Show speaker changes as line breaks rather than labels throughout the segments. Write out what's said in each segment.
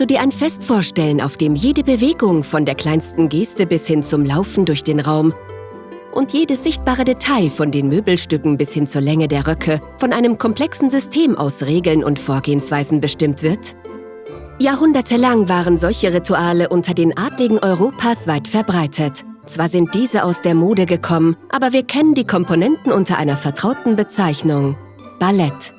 du dir ein Fest vorstellen, auf dem jede Bewegung von der kleinsten Geste bis hin zum Laufen durch den Raum und jedes sichtbare Detail von den Möbelstücken bis hin zur Länge der Röcke von einem komplexen System aus Regeln und Vorgehensweisen bestimmt wird? Jahrhundertelang waren solche Rituale unter den Adligen Europas weit verbreitet. Zwar sind diese aus der Mode gekommen, aber wir kennen die Komponenten unter einer vertrauten Bezeichnung: Ballett.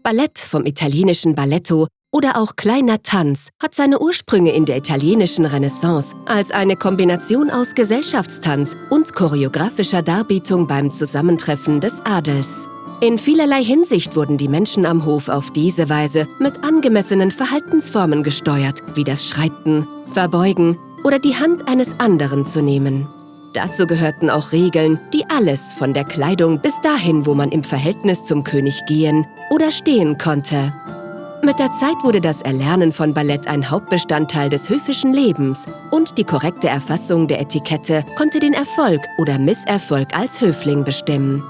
Ballett, vom italienischen Balletto oder auch kleiner Tanz, hat seine Ursprünge in der italienischen Renaissance als eine Kombination aus Gesellschaftstanz und choreografischer Darbietung beim Zusammentreffen des Adels. In vielerlei Hinsicht wurden die Menschen am Hof auf diese Weise mit angemessenen Verhaltensformen gesteuert, wie das Schreiten, Verbeugen oder die Hand eines anderen zu nehmen. Dazu gehörten auch Regeln, die alles von der Kleidung bis dahin, wo man im Verhältnis zum König gehen oder stehen konnte. Mit der Zeit wurde das Erlernen von Ballett ein Hauptbestandteil des höfischen Lebens und die korrekte Erfassung der Etikette konnte den Erfolg oder Misserfolg als Höfling bestimmen.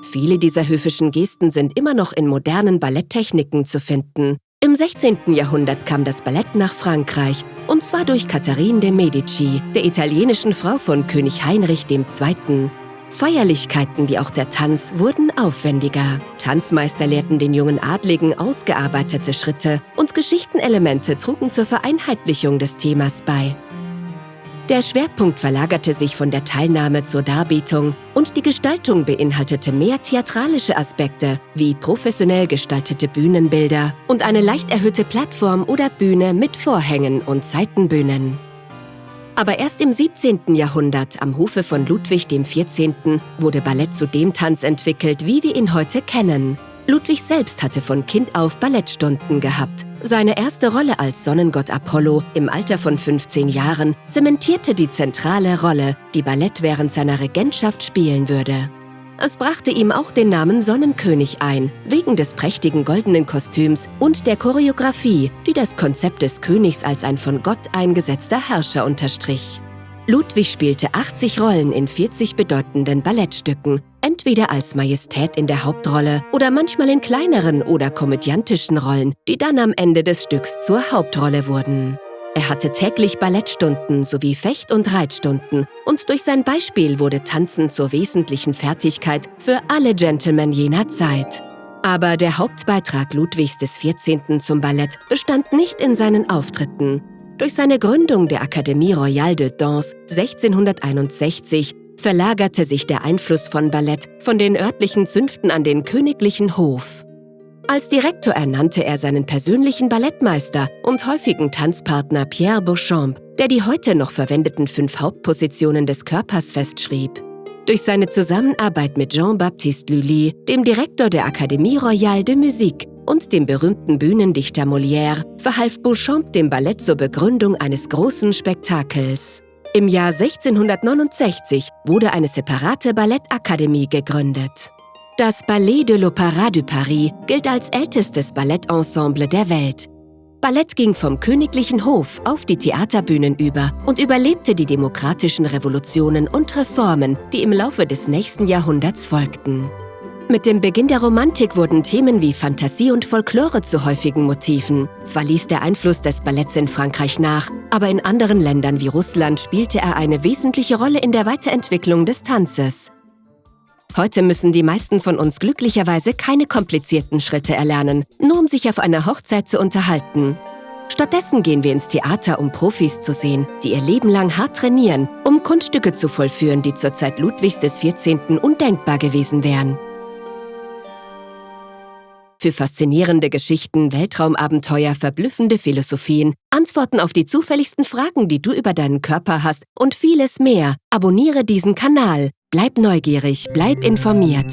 Viele dieser höfischen Gesten sind immer noch in modernen Balletttechniken zu finden. Im 16. Jahrhundert kam das Ballett nach Frankreich, und zwar durch Katharine de' Medici, der italienischen Frau von König Heinrich II. Feierlichkeiten wie auch der Tanz wurden aufwendiger. Tanzmeister lehrten den jungen Adligen ausgearbeitete Schritte und Geschichtenelemente trugen zur Vereinheitlichung des Themas bei. Der Schwerpunkt verlagerte sich von der Teilnahme zur Darbietung und die Gestaltung beinhaltete mehr theatralische Aspekte wie professionell gestaltete Bühnenbilder und eine leicht erhöhte Plattform oder Bühne mit Vorhängen und Seitenbühnen. Aber erst im 17. Jahrhundert, am Hofe von Ludwig XIV., wurde Ballett zu dem Tanz entwickelt, wie wir ihn heute kennen. Ludwig selbst hatte von Kind auf Ballettstunden gehabt. Seine erste Rolle als Sonnengott Apollo im Alter von 15 Jahren zementierte die zentrale Rolle, die Ballett während seiner Regentschaft spielen würde. Es brachte ihm auch den Namen Sonnenkönig ein, wegen des prächtigen goldenen Kostüms und der Choreografie, die das Konzept des Königs als ein von Gott eingesetzter Herrscher unterstrich. Ludwig spielte 80 Rollen in 40 bedeutenden Ballettstücken, entweder als Majestät in der Hauptrolle oder manchmal in kleineren oder komödiantischen Rollen, die dann am Ende des Stücks zur Hauptrolle wurden. Er hatte täglich Ballettstunden sowie Fecht- und Reitstunden und durch sein Beispiel wurde Tanzen zur wesentlichen Fertigkeit für alle Gentlemen jener Zeit. Aber der Hauptbeitrag Ludwigs XIV. Zum Ballett bestand nicht in seinen Auftritten. Durch seine Gründung der Académie Royale de Danse 1661 verlagerte sich der Einfluss von Ballett von den örtlichen Zünften an den königlichen Hof. Als Direktor ernannte er seinen persönlichen Ballettmeister und häufigen Tanzpartner Pierre Beauchamp, der die heute noch verwendeten 5 Hauptpositionen des Körpers festschrieb. Durch seine Zusammenarbeit mit Jean-Baptiste Lully, dem Direktor der Académie Royale de Musique und dem berühmten Bühnendichter Molière, verhalf Beauchamp dem Ballett zur Begründung eines großen Spektakels. Im Jahr 1669 wurde eine separate Ballettakademie gegründet. Das Ballet de l'Opéra de Paris gilt als ältestes Ballettensemble der Welt. Ballett ging vom königlichen Hof auf die Theaterbühnen über und überlebte die demokratischen Revolutionen und Reformen, die im Laufe des nächsten Jahrhunderts folgten. Mit dem Beginn der Romantik wurden Themen wie Fantasie und Folklore zu häufigen Motiven. Zwar ließ der Einfluss des Balletts in Frankreich nach, aber in anderen Ländern wie Russland spielte er eine wesentliche Rolle in der Weiterentwicklung des Tanzes. Heute müssen die meisten von uns glücklicherweise keine komplizierten Schritte erlernen, nur um sich auf einer Hochzeit zu unterhalten. Stattdessen gehen wir ins Theater, um Profis zu sehen, die ihr Leben lang hart trainieren, um Kunststücke zu vollführen, die zur Zeit Ludwigs XIV. Undenkbar gewesen wären. Für faszinierende Geschichten, Weltraumabenteuer, verblüffende Philosophien, Antworten auf die zufälligsten Fragen, die du über deinen Körper hast und vieles mehr, abonniere diesen Kanal. Bleib neugierig, bleib informiert.